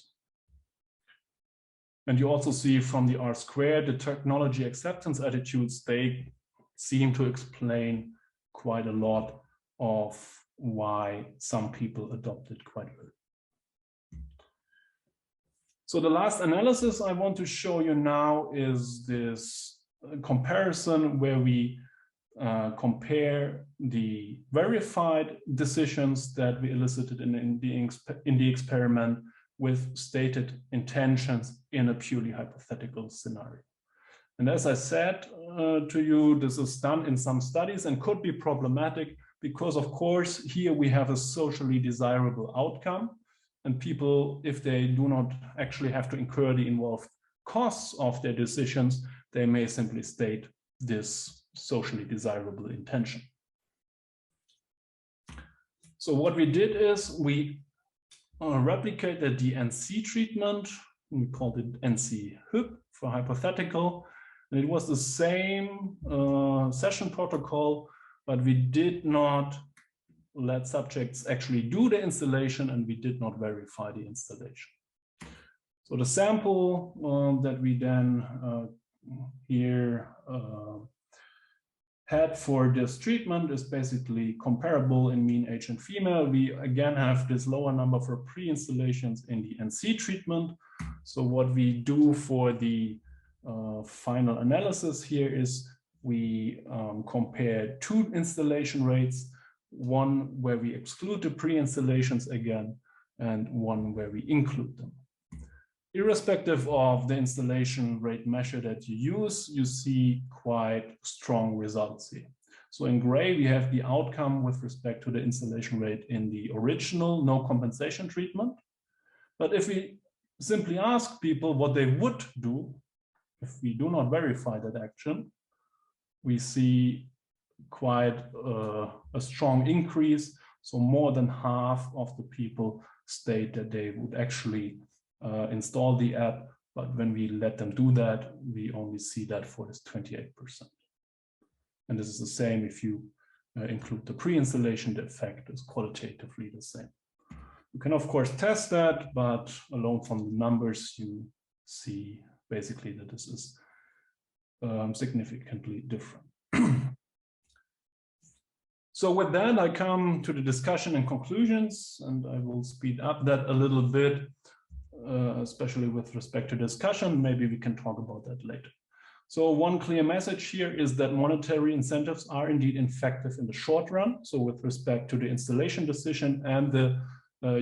And you also see from the R-squared, the technology acceptance attitudes, they seem to explain quite a lot of why some people adopted quite early. So the last analysis I want to show you now is this comparison where we compare the verified decisions that we elicited in the experiment with stated intentions in a purely hypothetical scenario. And as I said to you, this is done in some studies and could be problematic because, of course, here we have a socially desirable outcome. And people, if they do not actually have to incur the involved costs of their decisions, they may simply state this socially desirable intention. So what we did is we replicated the NC treatment. We called it NC-HYP for hypothetical. And it was the same session protocol, but we did not let subjects actually do the installation, and we did not verify the installation. So the sample that we then here had for this treatment is basically comparable in mean age and female. We again have this lower number for pre-installations in the NC treatment. So what we do for the final analysis here is we compare two installation rates, one where we exclude the pre-installations again, and one where we include them. Irrespective of the installation rate measure that you use, you see quite strong results here. So in gray, we have the outcome with respect to the installation rate in the original no compensation treatment. But if we simply ask people what they would do if we do not verify that action, we see quite a strong increase. So more than half of the people state that they would actually install the app, but when we let them do that, we only see that for this 28%. And this is the same if you include the pre-installation, the effect is qualitatively the same. You can of course test that, but alone from the numbers, you see basically that this is significantly different. So with that, I come to the discussion and conclusions, and I will speed up that a little bit, especially with respect to discussion. Maybe we can talk about that later. So one clear message here is that monetary incentives are indeed effective in the short run. So with respect to the installation decision and the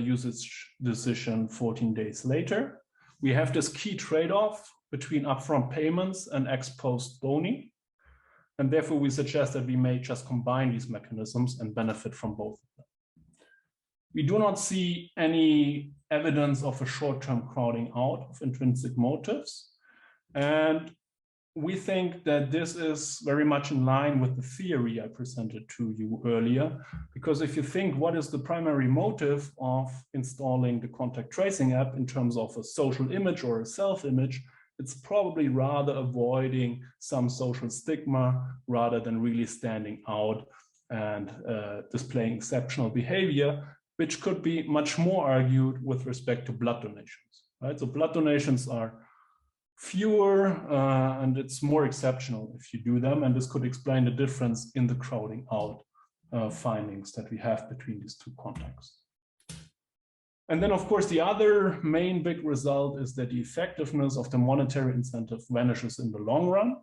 usage decision 14 days later, we have this key trade-off between upfront payments and ex-post boni. And therefore, we suggest that we may just combine these mechanisms and benefit from both of them. We do not see any evidence of a short-term crowding out of intrinsic motives. And we think that this is very much in line with the theory I presented to you earlier, because if you think what is the primary motive of installing the contact tracing app in terms of a social image or a self-image, it's probably rather avoiding some social stigma rather than really standing out and displaying exceptional behavior, which could be much more argued with respect to blood donations, right? So blood donations are fewer and it's more exceptional if you do them, and this could explain the difference in the crowding out findings that we have between these two contexts. And then, of course, the other main big result is that the effectiveness of the monetary incentive vanishes in the long run.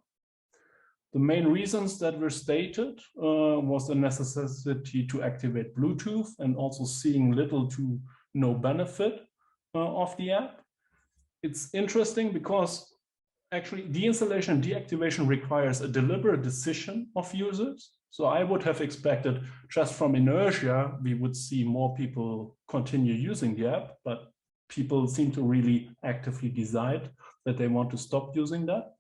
The main reasons that were stated was the necessity to activate Bluetooth and also seeing little to no benefit of the app. It's interesting because actually deinstallation and deactivation requires a deliberate decision of users. So I would have expected just from inertia, we would see more people continue using the app, but people seem to really actively decide that they want to stop using that.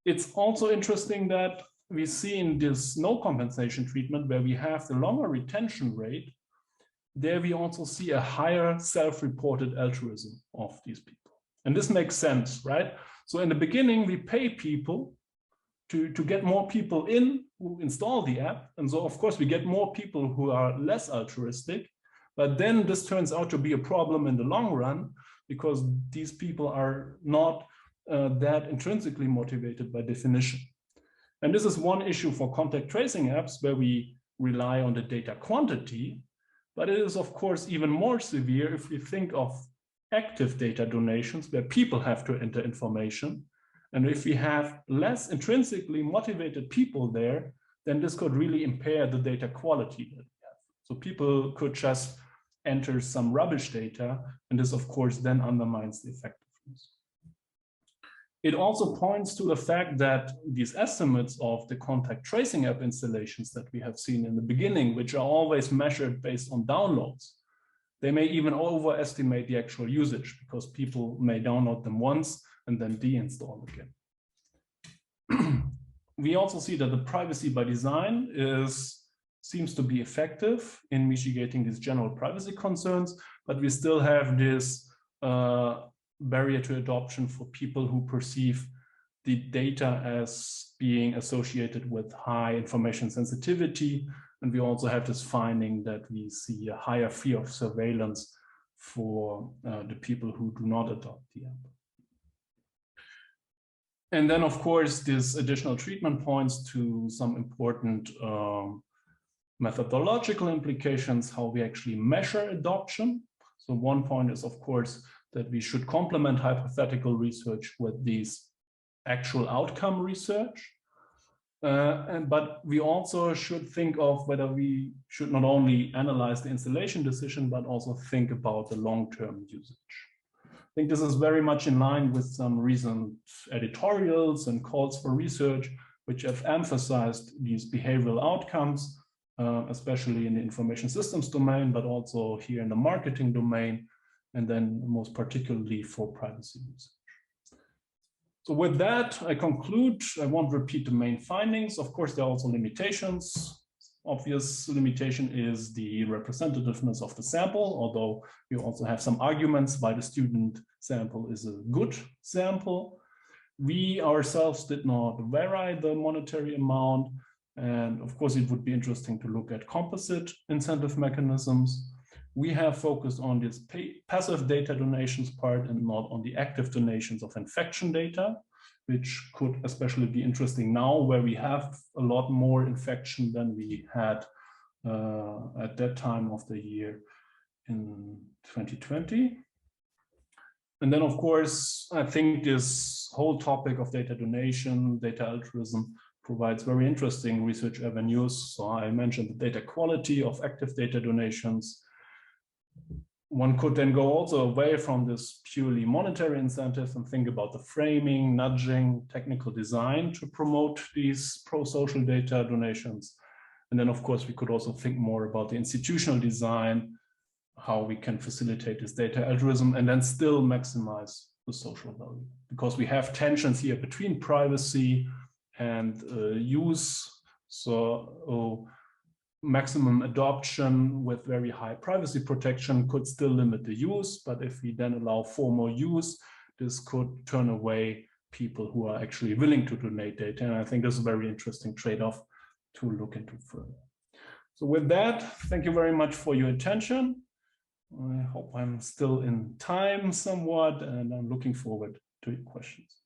It's also interesting that we see in this no compensation treatment where we have the longer retention rate, there we also see a higher self-reported altruism of these people. And this makes sense, right? So in the beginning, we pay people to get more people in who install the app. And so, of course, we get more people who are less altruistic. But then this turns out to be a problem in the long run because these people are not that intrinsically motivated by definition. And this is one issue for contact tracing apps where we rely on the data quantity. But it is, of course, even more severe if we think of active data donations where people have to enter information. And if we have less intrinsically motivated people there, then this could really impair the data quality that we have. So people could just enter some rubbish data, and this, of course, then undermines the effectiveness. It also points to the fact that these estimates of the contact tracing app installations that we have seen in the beginning, which are always measured based on downloads, they may even overestimate the actual usage because people may download them once and then deinstall again. We also see that the privacy by design seems to be effective in mitigating these general privacy concerns, but we still have this barrier to adoption for people who perceive the data as being associated with high information sensitivity. And we also have this finding that we see a higher fear of surveillance for the people who do not adopt the app. And then, of course, this additional treatment points to some important methodological implications, how we actually measure adoption. So one point is, of course, that we should complement hypothetical research with these actual outcome research. But we also should think of whether we should not only analyze the installation decision, but also think about the long-term usage. I think this is very much in line with some recent editorials and calls for research, which have emphasized these behavioral outcomes, especially in the information systems domain, but also here in the marketing domain, and then most particularly for privacy research. So with that, I conclude. I won't repeat the main findings. Of course, there are also limitations. Obvious limitation is the representativeness of the sample, although we also have some arguments why the student sample is a good sample. We ourselves did not vary the monetary amount. And of course, it would be interesting to look at composite incentive mechanisms. We have focused on this passive data donations part and not on the active donations of infection data, which could especially be interesting now where we have a lot more infection than we had at that time of the year in 2020. And then, of course, I think this whole topic of data donation, data altruism provides very interesting research avenues. So I mentioned the data quality of active data donations. One could then go also away from this purely monetary incentives and think about the framing, nudging, technical design to promote these pro-social data donations. And then, of course, we could also think more about the institutional design how we can facilitate this data altruism and then still maximize the social value, because we have tensions here between privacy and use. So maximum adoption with very high privacy protection could still limit the use, but if we then allow for more use, this could turn away people who are actually willing to donate data. And I think this is a very interesting trade-off to look into further. So with that, thank you very much for your attention. I hope I'm still in time somewhat, and I'm looking forward to your questions.